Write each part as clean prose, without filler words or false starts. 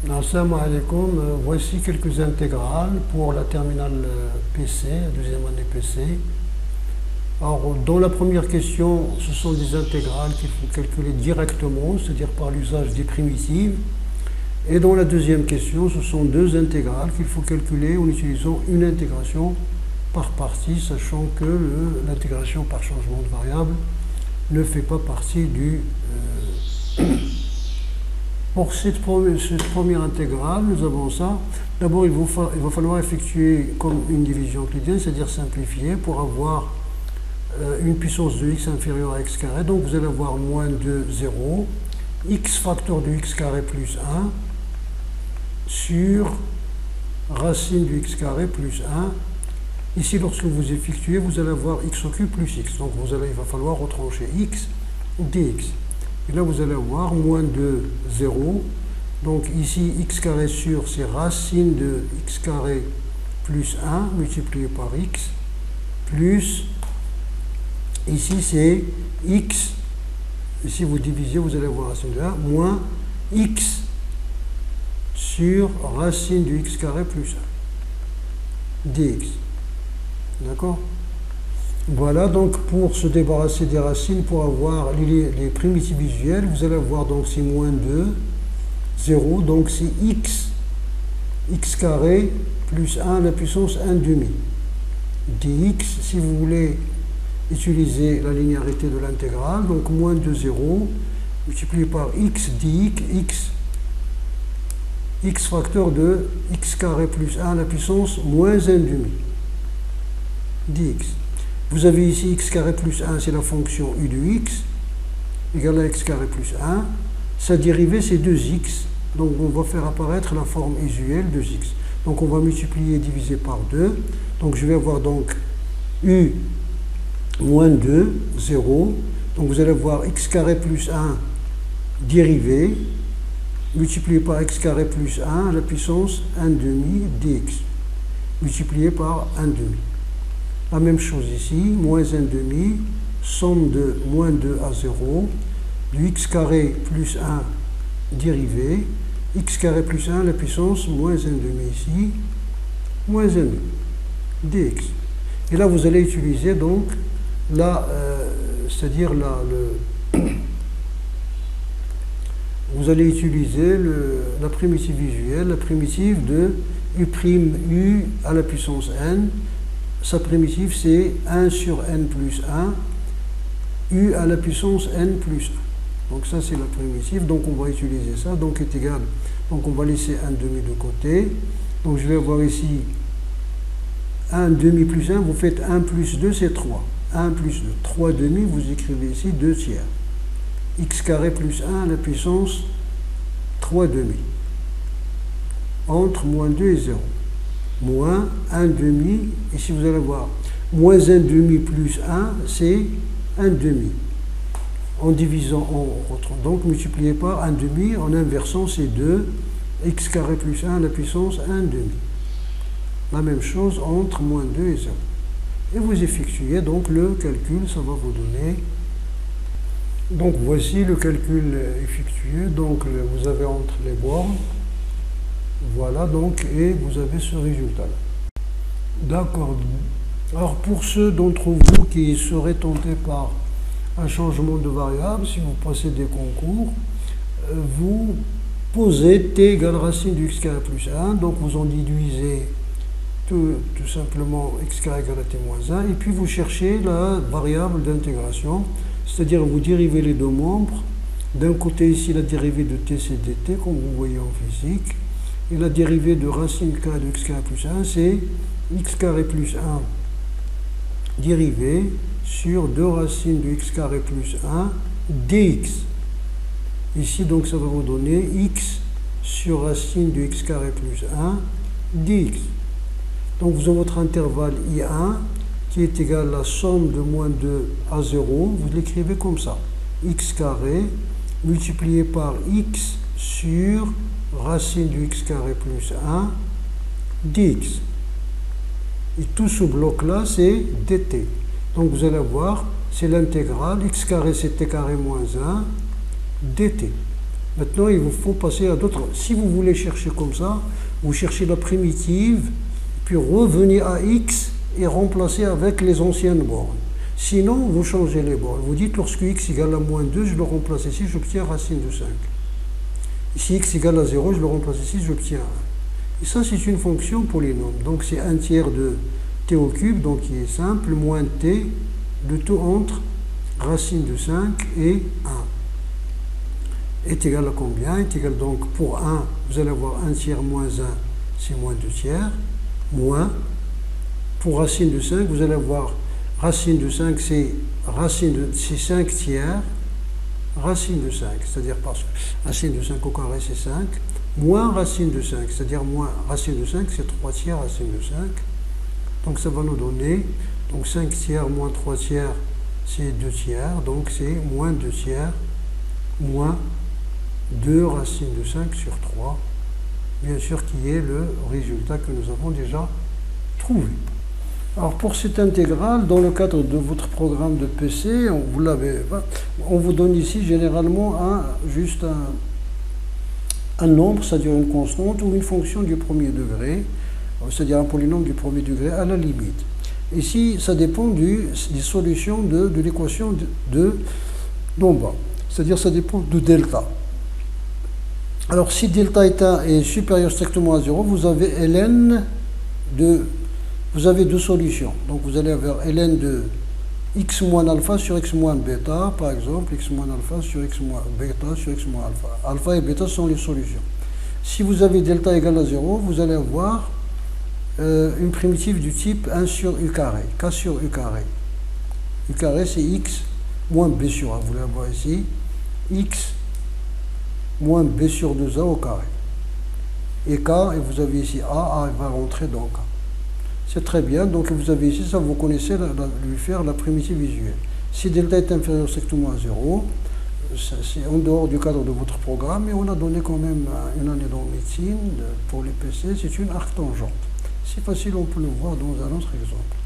Assalamu alaikum. Voici quelques intégrales pour la terminale PC, deuxième année PC. Alors, dans la première question, ce sont des intégrales qu'il faut calculer directement, c'est-à-dire par l'usage des primitives. Et dans la deuxième question, ce sont deux intégrales qu'il faut calculer en utilisant une intégration par partie, sachant que l'intégration par changement de variable ne fait pas partie du... Pour cette première intégrale, nous avons ça. D'abord, il va falloir effectuer comme une division euclidienne, c'est-à-dire simplifier pour avoir une puissance de x inférieure à x carré. Donc, vous allez avoir moins de 0, x facteur de x carré plus 1 sur racine du x carré plus 1. Ici, lorsque vous effectuez, vous allez avoir x au cube plus x. Donc, il va falloir retrancher x dx. Et là, vous allez avoir moins de 0. Donc ici, x carré sur, c'est racine de x carré plus 1 multiplié par x, plus, ici c'est x, ici vous divisez, vous allez avoir racine de 1, moins x sur racine de x carré plus 1, dx. D'accord? Voilà, donc pour se débarrasser des racines, pour avoir les primitives visuelles, vous allez avoir donc c'est moins 2, 0, donc c'est x carré plus 1 à la puissance 1 demi. Dx, si vous voulez utiliser la linéarité de l'intégrale, donc moins de 0, multiplié par x dx, x facteur de x carré plus 1 à la puissance moins 1 demi. Dx. Vous avez ici x carré plus 1, c'est la fonction u de x, égale à x carré plus 1. Sa dérivée, c'est 2x. Donc, on va faire apparaître la forme usuelle 2x. Donc, on va multiplier et diviser par 2. Donc, je vais avoir donc u moins 2, 0. Donc, vous allez avoir x carré plus 1 dérivé, multiplié par x carré plus 1 à la puissance 1 demi dx, multiplié par 1 demi. La même chose ici, moins 1 demi, somme de moins 2 à 0, du x carré plus 1 dérivé, x carré plus 1 à la puissance moins 1 demi ici, moins 1 demi, dx. Et là, vous allez utiliser donc c'est-à-dire vous allez utiliser la primitive visuelle, la primitive de u' à la puissance n. Sa primitive, c'est 1 sur n plus 1, u à la puissance n plus 1. Donc ça, c'est la primitive. Donc on va utiliser ça. Donc est égal. Donc on va laisser 1 demi de côté. Donc je vais avoir ici 1 demi plus 1. Vous faites 1 plus 2, c'est 3. 1 plus 2. 3 demi, vous écrivez ici 2 tiers. X carré plus 1 à la puissance 3 demi. Entre moins 2 et 0. Moins 1 demi, ici vous allez voir, moins 1 demi plus 1, c'est 1 demi. En divisant, donc multiplié par 1 demi, en inversant, c'est 2, x carré plus 1 à la puissance 1 demi. La même chose entre moins 2 et 0. Et vous effectuez donc le calcul, ça va vous donner. Donc voici le calcul effectué, donc vous avez entre les bornes. Voilà donc, et vous avez ce résultat-là. D'accord. Alors pour ceux d'entre vous qui seraient tentés par un changement de variable, si vous passez des concours, vous posez t égale racine du x carré plus 1, donc vous en déduisez tout simplement x carré égale à t moins 1, et puis vous cherchez la variable d'intégration, c'est-à-dire vous dérivez les deux membres. D'un côté ici la dérivée de t c'est dt, comme vous voyez en physique. Et la dérivée de racine carré de x carré plus 1, c'est x carré plus 1 dérivé sur 2 racines de x carré plus 1 dx. Ici, donc, ça va vous donner x sur racine de x carré plus 1 dx. Donc, vous avez votre intervalle I1 qui est égal à la somme de moins 2 à 0. Vous l'écrivez comme ça. X carré multiplié par x sur racine du x carré plus 1 dx. Et tout ce bloc-là, c'est dt. Donc vous allez voir, c'est l'intégrale, x carré c'est t carré moins 1 dt. Maintenant, il vous faut passer à d'autres. Si vous voulez chercher comme ça, vous cherchez la primitive, puis revenez à x et remplacez avec les anciennes bornes. Sinon, vous changez les bornes. Vous dites, lorsque x égale à moins 2, je le remplace ici, j'obtiens racine de 5. Si x égale à 0, je le remplace ici, j'obtiens 1. Et ça, c'est une fonction polynôme. Donc, c'est 1 tiers de t au cube, donc qui est simple, moins t, le tout entre racine de 5 et 1. Est égal à combien? Est égal donc, pour 1, vous allez avoir 1 tiers moins 1, c'est moins 2 tiers, moins, pour racine de 5, vous allez avoir racine de 5, c'est 5 tiers, racine de 5, c'est-à-dire parce que racine de 5 au carré, c'est 5, moins racine de 5, c'est-à-dire moins racine de 5, c'est 3 tiers racine de 5. Donc ça va nous donner, donc 5 tiers moins 3 tiers, c'est 2 tiers, donc c'est moins 2 tiers, moins 2 racine de 5 sur 3, bien sûr qui est le résultat que nous avons déjà trouvé. Alors pour cette intégrale, dans le cadre de votre programme de PC, on vous donne ici généralement juste un nombre, c'est-à-dire une constante ou une fonction du premier degré, c'est-à-dire un polynôme du premier degré à la limite. Ici, ça dépend des solutions de l'équation d'en bas, c'est-à-dire ça dépend de delta. Alors si delta est supérieur strictement à 0, vous avez ln de... Vous avez deux solutions. Donc vous allez avoir ln de x moins alpha sur x moins bêta, par exemple, x moins alpha sur x moins bêta sur x moins alpha. Alpha et bêta sont les solutions. Si vous avez delta égale à 0, vous allez avoir une primitive du type 1 sur u carré, k sur u carré. U carré, c'est x moins b sur a. Vous allez avoir ici x moins b sur 2a au carré. Et k, et vous avez ici a va rentrer dans k. C'est très bien, donc vous avez ici, ça vous connaissez, lui faire la primitive visuelle. Si delta est inférieur strictement à 0, c'est en dehors du cadre de votre programme, et on a donné quand même une année dans médecine, pour les PC, c'est une arctangente. C'est facile, on peut le voir dans un autre exemple.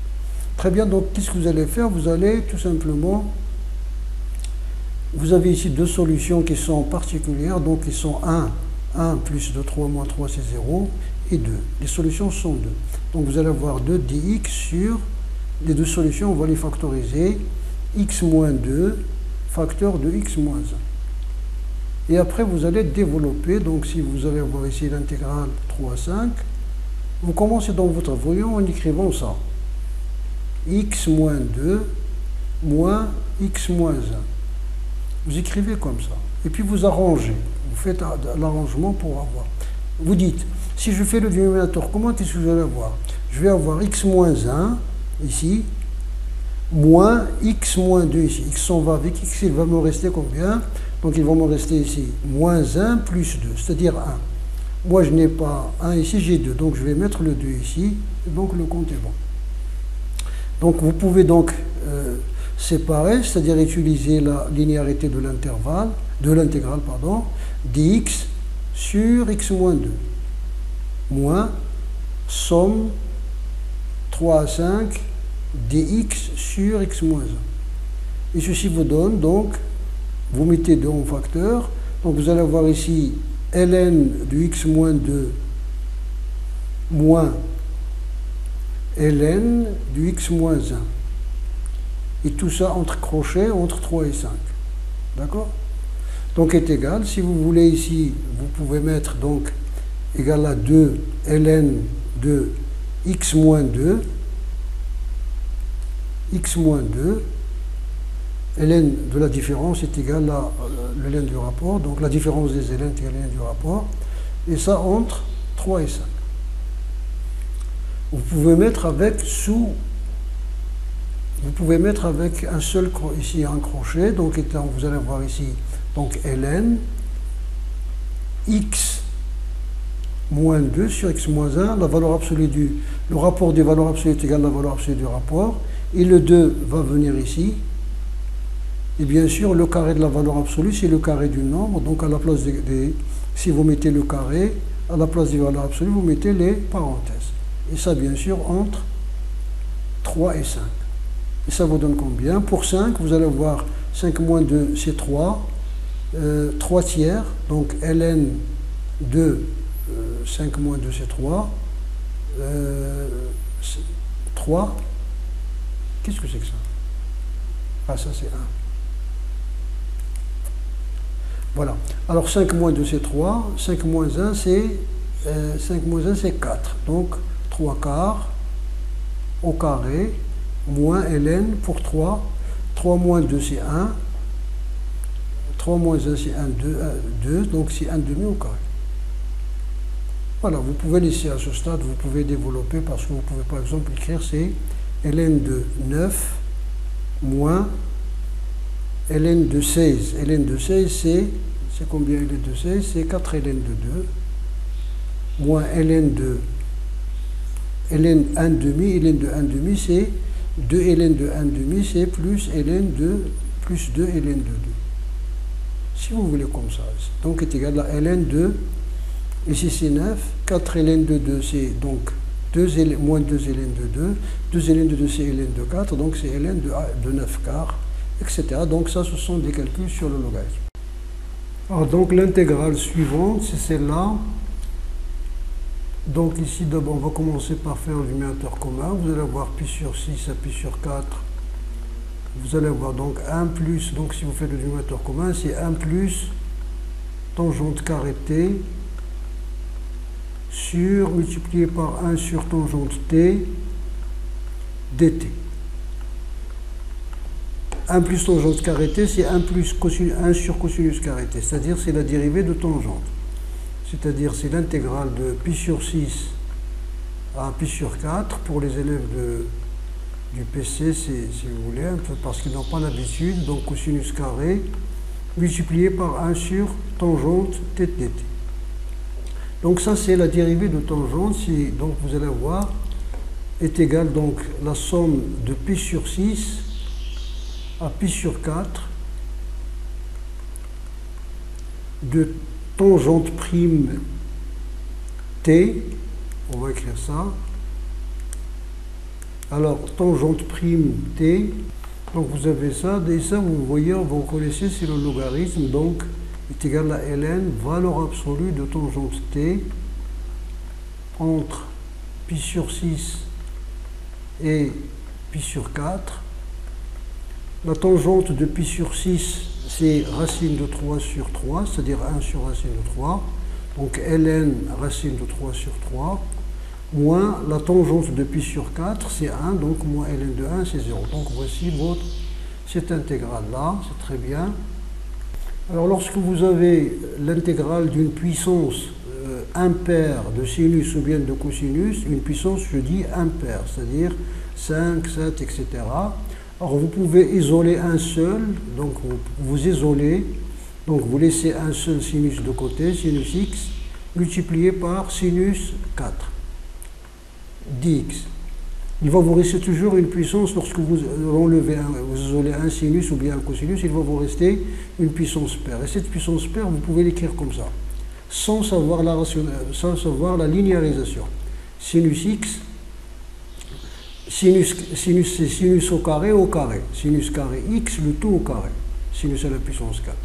Très bien, donc qu'est-ce que vous allez faire? Vous allez tout simplement, vous avez ici deux solutions qui sont particulières, donc qui sont 1 plus 2, 3 moins 3, c'est 0, et 2. Les solutions sont 2. Donc vous allez avoir 2 dx sur les deux solutions, on va les factoriser, x moins 2, facteur de x moins 1. Et après vous allez développer, donc si vous allez avoir ici l'intégrale 3 à 5, vous commencez dans votre voyant en écrivant ça. X moins 2 moins x moins 1. Vous écrivez comme ça. Et puis vous arrangez. Vous faites l'arrangement pour avoir. Vous dites, si je fais le dénominateur, comment est-ce que je vais avoir? Je vais avoir x moins 1 ici, moins x moins 2 ici. X s'en va avec x, il va me rester combien? Donc il va me rester ici moins 1 plus 2, c'est-à-dire 1. Moi je n'ai pas 1 ici, j'ai 2, donc je vais mettre le 2 ici, et donc le compte est bon. Donc vous pouvez donc séparer, c'est-à-dire utiliser la linéarité de l'intervalle, de l'intégrale, pardon, dx sur x moins 2, moins somme 3 à 5 dx sur x moins 1. Et ceci vous donne donc, vous mettez 2 en facteur, donc vous allez avoir ici ln de x moins 2 moins ln de x moins 1. Et tout ça entre crochets, entre 3 et 5. D'accord? Donc est égal, si vous voulez ici, vous pouvez mettre donc égal à 2 ln de x moins 2, x moins 2, ln de la différence est égal à le ln du rapport, donc la différence des ln est égal à ln du rapport, et ça entre 3 et 5. Vous pouvez mettre avec vous pouvez mettre avec un seul, ici un crochet, donc vous allez voir ici, donc ln, x moins 2 sur x moins 1, la valeur absolue le rapport des valeurs absolues est égal à la valeur absolue du rapport, et le 2 va venir ici, et bien sûr le carré de la valeur absolue c'est le carré du nombre, donc à la place si vous mettez le carré, à la place des valeurs absolues vous mettez les parenthèses, et ça bien sûr entre 3 et 5. Et ça vous donne combien? Pour 5, vous allez voir 5 moins 2 c'est 3, 3 tiers, donc ln de 5 moins 2 c'est 3. 3. Qu'est-ce que c'est que ça? Ah, ça c'est 1. Voilà. Alors 5 moins 2 c'est 3. 5 moins 1 c'est 4. Donc 3 quarts au carré moins ln pour 3. 3 moins 2 c'est 1. 3 moins 1 c'est 1, 2. Donc c'est 1 demi au carré. Voilà, vous pouvez laisser à ce stade, vous pouvez développer parce que vous pouvez par exemple écrire c'est ln de 9 moins ln de 16. ln de 16 c'est combien ln de 16? C'est 4 ln de 2 moins ln 1 demi. Ln de 1 demi c'est 2 ln de 1 demi c'est plus 2 ln de 2. Si vous voulez comme ça. Donc est égal à ln de, ici c'est 9, 4 ln de 2 c'est donc moins 2 ln de 2, 2 ln de 2 c'est ln de 4, donc c'est ln de 9 quarts, etc. Donc ça ce sont des calculs sur le logarithme. Alors donc l'intégrale suivante c'est celle-là. Donc ici d'abord on va commencer par faire le numérateur commun. Vous allez avoir pi sur 6 à pi sur 4. Vous allez avoir donc 1 plus, donc si vous faites le numérateur commun, c'est 1 plus tangente carré t sur, multiplié par 1 sur tangente t dt. 1 plus tangente carré t, c'est 1 plus 1 sur cosinus carré t, c'est-à-dire c'est la dérivée de tangente. C'est-à-dire c'est l'intégrale de pi sur 6 à pi sur 4 pour les élèves du PC, si vous voulez, un peu parce qu'ils n'ont pas l'habitude, donc cosinus carré multiplié par 1 sur tangente t dt. Donc ça c'est la dérivée de tangente, donc vous allez voir, est égale donc la somme de pi sur 6 à pi sur 4 de tangente prime t, on va écrire ça. Alors, tangente prime t, donc vous avez ça, et ça vous voyez, vous connaissez, c'est le logarithme, donc est égal à ln, valeur absolue de tangente t entre pi sur 6 et pi sur 4. La tangente de pi sur 6, c'est racine de 3 sur 3, c'est-à-dire 1 sur racine de 3, donc ln racine de 3 sur 3, moins la tangente de pi sur 4, c'est 1, donc moins ln de 1, c'est 0. Donc voici cette intégrale-là, c'est très bien. Alors lorsque vous avez l'intégrale d'une puissance impaire de sinus ou bien de cosinus, une puissance, je dis impaire, c'est-à-dire 5, 7, etc. Alors vous pouvez isoler un seul, donc vous isolez, donc vous laissez un seul sinus de côté, sinus x, multiplié par sinus 4. dx. Il va vous rester toujours une puissance lorsque vous enlevez, vous isolez un sinus ou bien un cosinus, il va vous rester une puissance paire. Et cette puissance paire, vous pouvez l'écrire comme ça, sans savoir la linéarisation. Sinus x, sinus c'est sinus au carré, sinus carré x, le tout au carré, sinus à la puissance 4.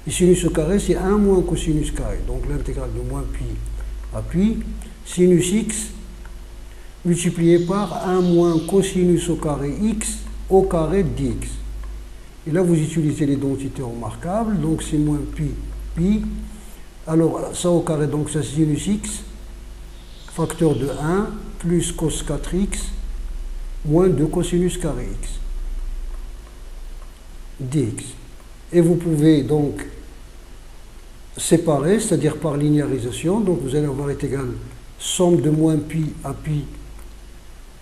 Et sinus au carré, c'est 1 moins cosinus carré, donc l'intégrale de moins pi à pi, sinus x, multiplié par 1 moins cosinus au carré x au carré dx. Et là, vous utilisez l'identité remarquable, donc c'est moins pi. Alors, ça au carré, donc c'est sinus x, facteur de 1, plus cos 4x, moins 2 cosinus carré x, dx. Et vous pouvez donc séparer, c'est-à-dire par linéarisation, donc vous allez avoir est égal somme de moins pi à pi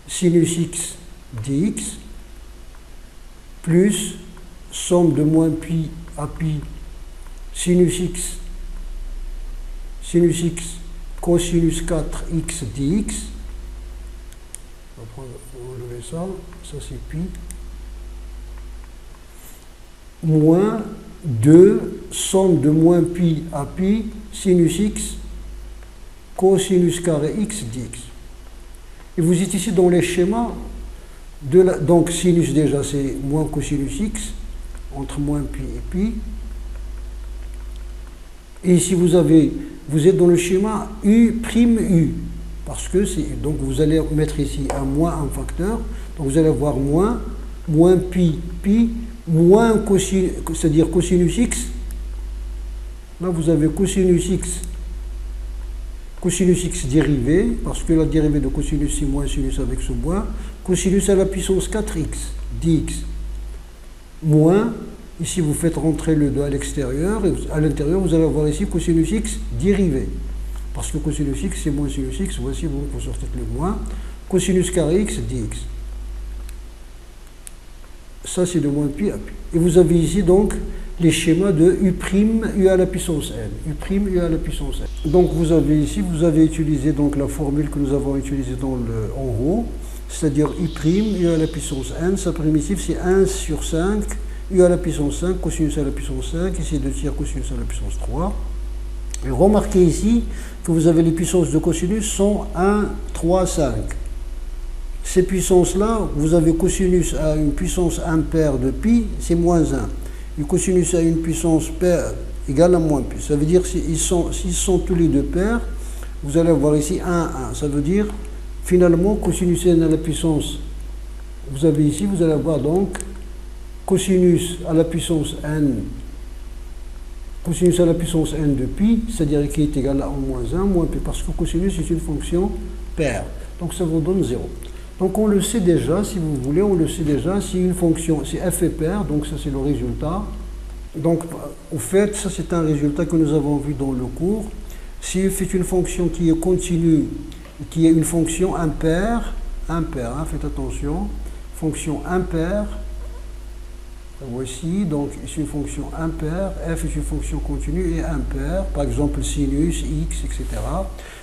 sinus x dx plus somme de moins pi à pi sinus x cosinus 4x dx. On va enlever ça, ça c'est pi, moins 2 somme de moins pi à pi sinus x cosinus carré x dx. Et vous êtes ici dans les schémas, donc sinus déjà c'est moins cosinus x, entre moins pi et pi, Et ici, vous êtes dans le schéma U', parce que donc vous allez mettre ici un moins un facteur, donc vous allez avoir moins pi, moins cosinus, c'est-à-dire cosinus x. Là, vous avez cosinus x dérivé, parce que la dérivée de cosinus, c'est moins sinus avec ce moins, cosinus à la puissance 4x, dx, moins, ici vous faites rentrer le 2 à l'extérieur, et à l'intérieur, vous allez avoir ici cosinus x dérivé. Parce que cosinus x, c'est moins sinus x, voici, vous sortez le moins, cosinus carré x dx. Ça, c'est de moins pi à pi. Et vous avez ici, donc, les schémas de U' à la puissance n. U' à la puissance n. Donc, vous avez ici, vous avez utilisé donc, la formule que nous avons utilisée en haut, c'est-à-dire U' à la puissance n. Sa primitive, c'est 1 sur 5, U à la puissance 5, cosinus à la puissance 5, ici 2 tiers cosinus à la puissance 3. Et remarquez ici que vous avez les puissances de cosinus sont 1, 3, 5. Ces puissances-là, vous avez cosinus à une puissance impaire de pi, c'est moins 1. Et cosinus à une puissance paire égale à moins pi. Ça veut dire s'ils sont tous les deux paires, vous allez avoir ici 1, 1. Ça veut dire, finalement, cosinus n à la puissance, vous avez ici, vous allez avoir donc cosinus à la puissance n, cosinus à la puissance n de pi, c'est-à-dire qui est égal à moins 1, moins pi, parce que cosinus est une fonction paire. Donc ça vous donne 0. Donc on le sait déjà, si vous voulez, on le sait déjà, si une fonction, si f est paire, donc ça c'est le résultat. Donc au fait, ça c'est un résultat que nous avons vu dans le cours. Si f est une fonction qui est continue, qui est une fonction impaire, faites attention, fonction impaire, voici, donc c'est une fonction impaire, f est une fonction continue et impaire, par exemple sinus, x, etc.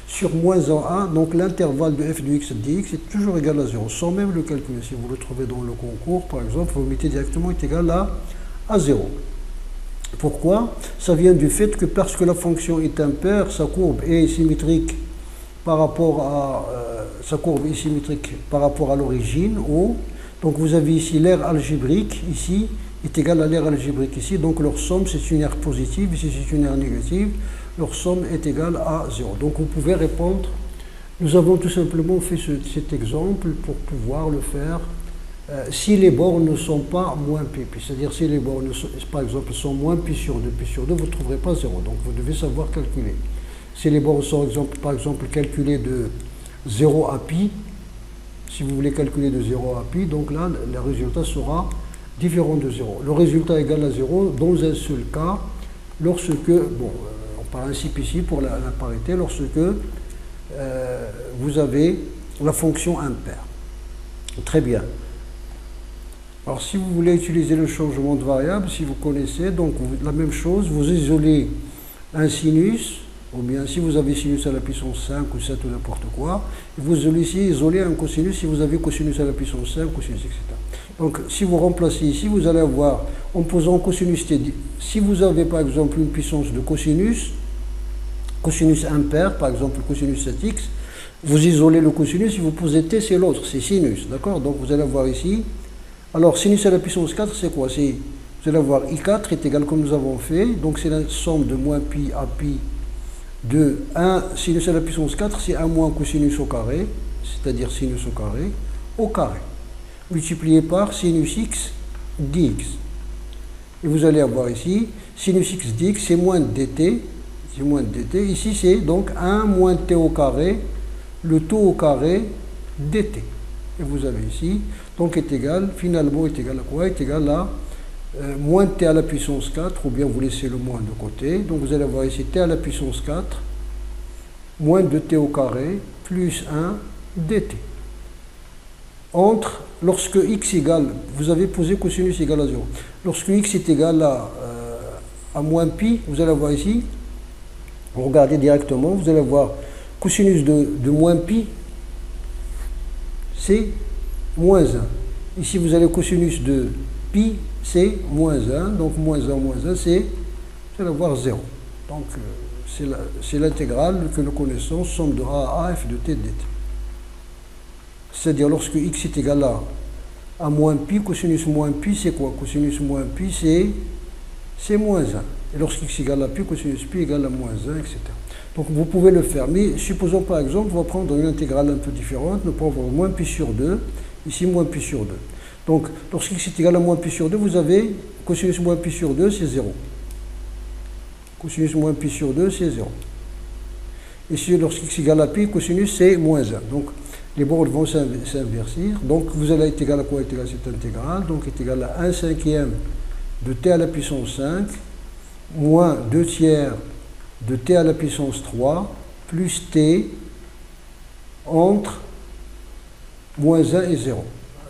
Sur moins 1, donc l'intervalle de f de x dx est toujours égal à 0, sans même le calculer. Si vous le trouvez dans le concours, par exemple, vous mettez directement est égal à 0. Pourquoi? Ça vient du fait que parce que la fonction est impaire, sa courbe est symétrique par rapport à l'origine, O. Donc vous avez ici l'aire algébrique, ici, est égal à l'aire algébrique ici, donc leur somme c'est une aire positive, ici c'est une aire négative, leur somme est égale à 0. Donc vous pouvez répondre, nous avons tout simplement fait cet exemple pour pouvoir le faire si les bornes ne sont pas moins pi, c'est-à-dire si les bornes par exemple sont moins pi sur 2, vous ne trouverez pas 0, donc vous devez savoir calculer. Si les bornes sont par exemple calculées de 0 à pi, si vous voulez calculer de 0 à pi, donc là le résultat sera différent de 0. Le résultat est égal à 0 dans un seul cas, lorsque, bon, on principe ici pour la parité, lorsque vous avez la fonction impaire. Très bien. Alors si vous voulez utiliser le changement de variable, si vous connaissez, donc la même chose, vous isolez un sinus, ou bien si vous avez sinus à la puissance 5 ou 7 ou n'importe quoi, vous allez ici isoler un cosinus si vous avez cosinus à la puissance 5, cosinus, etc. Donc si vous remplacez ici, vous allez avoir, en posant cosinus t, si vous avez par exemple une puissance de cosinus impair, par exemple cosinus 7x, vous isolez le cosinus, si vous posez t, c'est l'autre, c'est sinus, d'accord? Donc vous allez avoir ici, alors sinus à la puissance 4, c'est quoi? Vous allez avoir i4 est égal comme nous avons fait, donc c'est la somme de moins pi à pi de 1 sinus à la puissance 4, c'est 1 moins cosinus au carré, c'est-à-dire sinus au carré, multiplié par sinus x dx. Et vous allez avoir ici, sinus x dx, c'est moins dt, ici c'est donc 1 moins t au carré, le tout au carré dt. Et vous avez ici, donc est égal, finalement est égal à quoi? Est égal à moins t à la puissance 4, ou bien vous laissez le moins de côté, donc vous allez avoir ici t à la puissance 4, moins 2t au carré, plus 1 dt. Entre, lorsque x égale, vous avez posé cosinus égale à 0, lorsque x est égal à moins pi, vous allez avoir ici, vous regardez directement, vous allez avoir cosinus de moins pi, c'est moins 1. Ici, vous avez cosinus de pi, c'est moins 1. Donc, moins 1, c'est, vous allez avoir 0. Donc, c'est l'intégrale que nous connaissons, somme de a à f de t dt. C'est-à-dire, lorsque x est égal à moins pi, cosinus moins pi, c'est quoi? Cosinus moins pi, c'est moins 1. Et lorsqu'x égale à pi, cosinus pi égale à moins 1, etc. Donc vous pouvez le faire. Mais supposons par exemple, on va prendre une intégrale un peu différente. Nous pouvons avoir moins pi sur 2. Ici, moins pi sur 2. Donc, lorsqu'x est égal à moins pi sur 2, vous avez cosinus moins pi sur 2, c'est 0. Cosinus moins pi sur 2, c'est 0. Ici, lorsqu'x est égal à pi, cosinus, c'est moins 1. Donc, les bornes vont s'inverser. Donc, vous allez être égal à quoi est égal à cette intégrale? Donc, est égal à 1 cinquième de t à la puissance 5, moins 2 tiers de t à la puissance 3, plus t entre moins 1 et 0.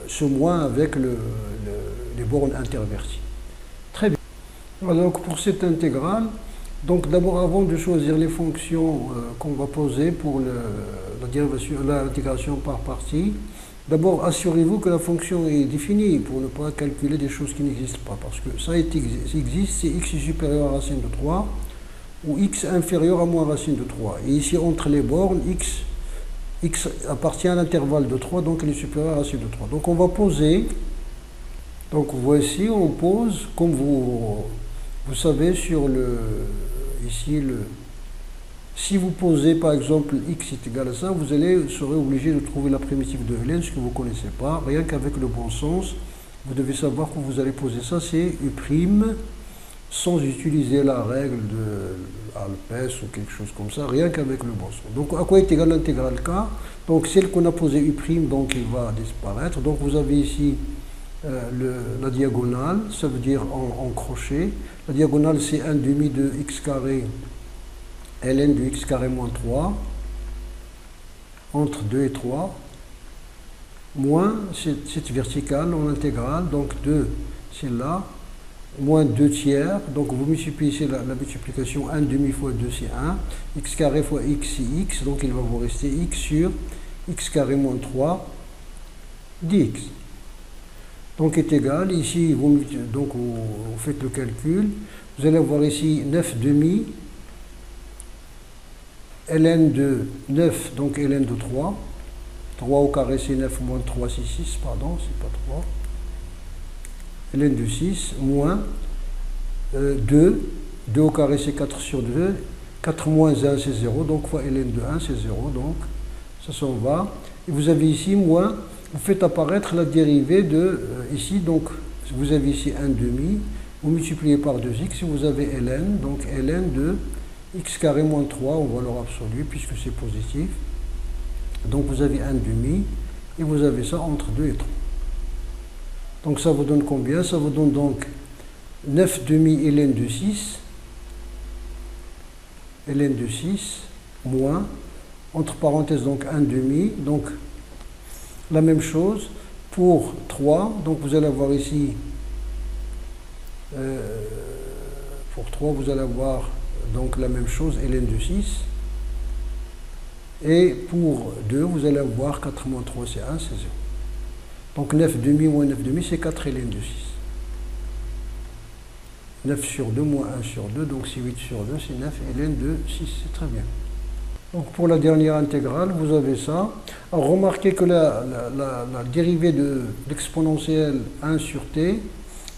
Ce moins avec les bornes interverties. Très bien. Voilà, donc pour cette intégrale, donc d'abord avant de choisir les fonctions qu'on va poser pour l'intégration par partie, d'abord assurez-vous que la fonction est définie pour ne pas calculer des choses qui n'existent pas. Parce que ça existe, c'est x supérieur à racine de 3 ou x inférieur à moins racine de 3. Et ici entre les bornes, x appartient à l'intervalle de 3, donc il est supérieur à racine de 3. Donc on va poser, donc voici, on pose, comme vous savez, sur si vous posez par exemple x est égal à ça, vous serez obligé de trouver la primitive de Hélène, ce que vous ne connaissez pas, rien qu'avec le bon sens, vous devez savoir que vous allez poser ça, c'est U', sans utiliser la règle de Alpes ou quelque chose comme ça, rien qu'avec le bon sens. Donc à quoi est égal l'intégrale k? Donc celle qu'on a posée U', donc il va disparaître. Donc vous avez ici la diagonale, ça veut dire en crochet. La diagonale c'est 1 demi de x carré ln de x carré moins 3 entre 2 et 3 moins cette verticale en intégrale, donc 2 c'est là, moins 2 tiers, donc vous multipliez ici la multiplication 1 demi fois 2 c'est 1, x carré fois x c'est x, donc il va vous rester x sur x carré moins 3 dx. Donc est égal, ici vous faites le calcul, vous allez avoir ici 9 demi, ln de 9, donc ln de 3, 3 au carré c'est 9 moins 3 c'est 6, pardon, c'est pas 3, ln de 6 moins 2 au carré c'est 4 sur 2, 4 moins 1 c'est 0, donc fois ln de 1 c'est 0, donc ça s'en va. Et vous avez ici moins, vous faites apparaître la dérivée de ici, donc vous avez ici 1 demi, vous multipliez par 2x et vous avez ln, donc ln de x carré moins 3 en valeur absolue puisque c'est positif. Donc vous avez 1 demi et vous avez ça entre 2 et 3. Donc ça vous donne combien? Ça vous donne donc 9 demi ln de 6, ln de 6, moins, entre parenthèses donc 1 demi, donc la même chose pour 3, donc vous allez avoir ici, pour 3 vous allez avoir donc la même chose, ln de 6, et pour 2 vous allez avoir 4 moins 3 c'est 1, c'est 0. Donc 9 demi moins 9 demi, c'est 4 ln de 6. 9 sur 2 moins 1 sur 2, donc c'est 8 sur 2, c'est 9 ln de 6, c'est très bien. Donc pour la dernière intégrale, vous avez ça. Alors remarquez que la dérivée de l'exponentielle 1 sur t,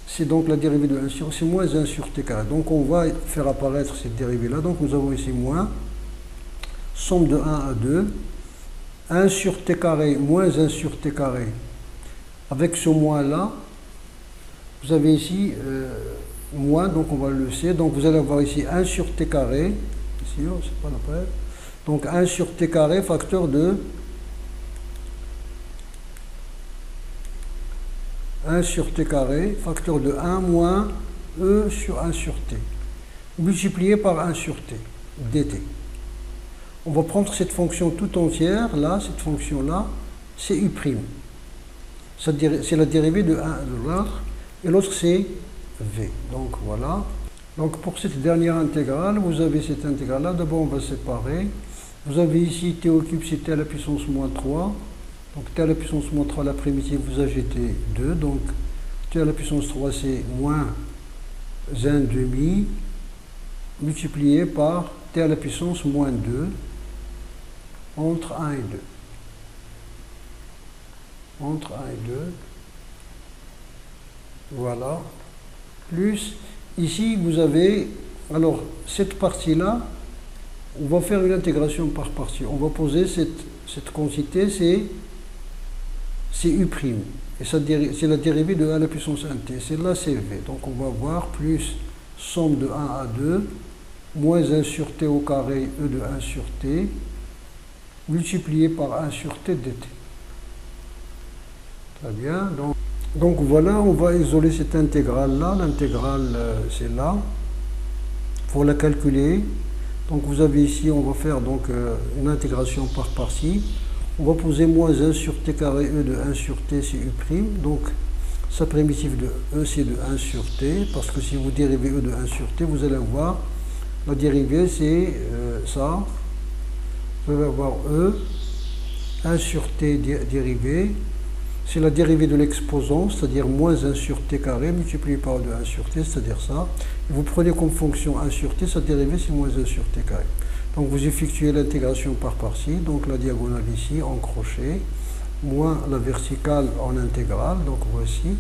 c'est donc la dérivée de 1 sur, c'est moins 1 sur t carré. Donc on va faire apparaître cette dérivée-là. Donc nous avons ici moins, somme de 1 à 2, 1 sur t carré moins 1 sur t carré. Avec ce moins-là, vous avez ici moins, donc on va le laisser. Donc vous allez avoir ici 1 sur t carré, ici, c'est pas la peine. Donc 1 sur t carré, facteur de 1 sur t carré, facteur de 1 moins e sur 1 sur t, multiplié par 1 sur t, dt. On va prendre cette fonction tout entière, là, cette fonction-là, c'est u'. C'est la dérivée de 1 de l'autre, et l'autre c'est v. Donc voilà. Donc pour cette dernière intégrale, vous avez cette intégrale-là. D'abord on va séparer. Vous avez ici t au cube, c'est t à la puissance moins 3. Donc t à la puissance moins 3, la primitive, vous ajoutez 2. Donc t à la puissance 3, c'est moins 1 demi, multiplié par t à la puissance moins 2, entre 1 et 2. Entre 1 et 2. Voilà. Plus, ici, vous avez Alors, cette partie-là, on va faire une intégration par partie. On va poser cette quantité, c'est U'. Et c'est la dérivée de 1 à la puissance 1t. Celle-là, c'est V. Donc, on va avoir plus somme de 1 à 2, moins 1 sur t au carré, E de 1 sur t, multiplié par 1 sur t dt. Très bien. Donc voilà, on va isoler cette intégrale-là. L'intégrale, c'est là. Pour la calculer, donc vous avez ici, on va faire donc une intégration par partie. On va poser moins 1 sur t carré E de 1 sur t, c'est U'. Donc, sa primitive de E, c'est de 1 sur t, parce que si vous dérivez E de 1 sur t, vous allez avoir, la dérivée, c'est ça. Vous allez avoir E, 1 sur t dérivé, c'est la dérivée de l'exposant, c'est-à-dire moins 1 sur t carré multiplié par 2 1 sur t, c'est-à-dire ça. Et vous prenez comme fonction 1 sur t, sa dérivée c'est moins 1 sur t carré. Donc vous effectuez l'intégration par partie, donc la diagonale ici en crochet, moins la verticale en intégrale, donc voici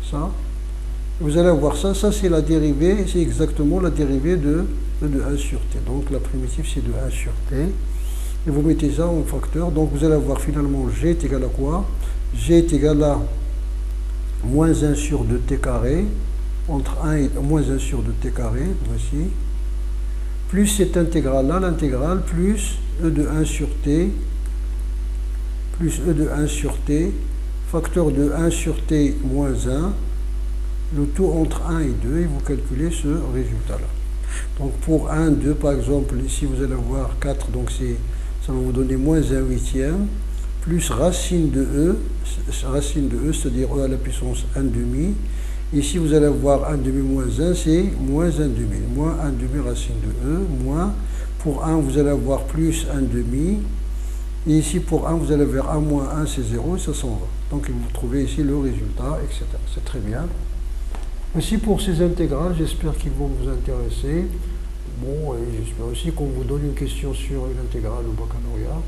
ça. Vous allez avoir ça, ça c'est la dérivée, c'est exactement la dérivée de 1 sur t. Donc la primitive c'est de 1 sur t. Et vous mettez ça en facteur, donc vous allez avoir finalement g est égal à quoi? G est égal à moins 1 sur 2t carré, entre 1 et moins 1 sur 2t carré, voici, plus cette intégrale-là, l'intégrale, plus e de 1 sur t, plus e de 1 sur t, facteur de 1 sur t moins 1, le tout entre 1 et 2, et vous calculez ce résultat-là. Donc pour 1, 2, par exemple, ici vous allez avoir 4, donc ça va vous donner moins 1 huitième, plus racine de E, c'est-à-dire E à la puissance 1 demi. Ici, vous allez avoir 1 demi moins 1, c'est moins 1 demi. Moins 1 demi racine de E, moins, pour 1, vous allez avoir plus 1 demi. Et ici, pour 1, vous allez avoir 1 moins 1, c'est 0, et ça s'en va. Donc, vous trouvez ici le résultat, etc. C'est très bien. Merci pour ces intégrales, j'espère qu'ils vont vous intéresser. Bon, et j'espère aussi qu'on vous donne une question sur une intégrale au baccalauréat.